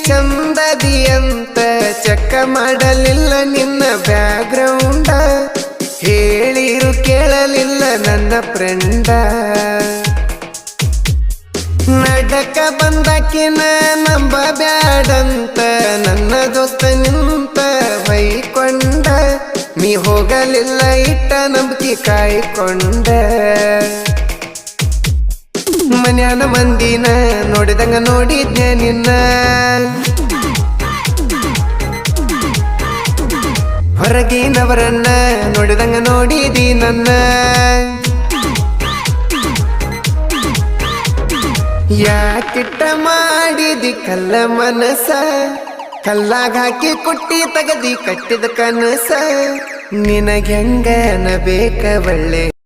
ಚಂದದಿ ಅಂತ ಚೆಕ್ಕ ಮಾಡಲಿಲ್ಲ ನಿನ್ನ ಬ್ಯಾಗ್ರೌಂಡ ಹೇಳಿರು ಕೇಳಲಿಲ್ಲ ನನ್ನ ಫ್ರೆಂಡ ನಡಕ ಬಂದಕಿನ ನಂಬ ಬ್ಯಾಡಂತ ನನ್ನ ದೋಸ್ತ ನಿಂತ ಬೈಕೊಂಡ ನೀ ಹೋಗಲಿಲ್ಲ ಇಟ್ಟ ನಂಬಿಕೆ ಕಾಯ್ಕೊಂಡ ಮನ್ಯಾನ ಮಂದಿನ ನೋಡಿದಂಗ ನೋಡಿದ್ನೆ ನಿನ್ನ ಹೊರಗಿನವರನ್ನ ನೋಡಿದಂಗ ನೋಡಿದಿ ನನ್ನ ಯಾಕಿಟ್ಟ ಮಾಡಿದಿ ಕಲ್ಲ ಮನಸ ಕಲ್ಲಾಗ ಹಾಕಿ ಕುಟ್ಟಿ ತಗದಿ ಕಟ್ಟಿದ ಕನಸ ನಿನಗೆಂಗನ ಬೇಕ ಒಳ್ಳೆ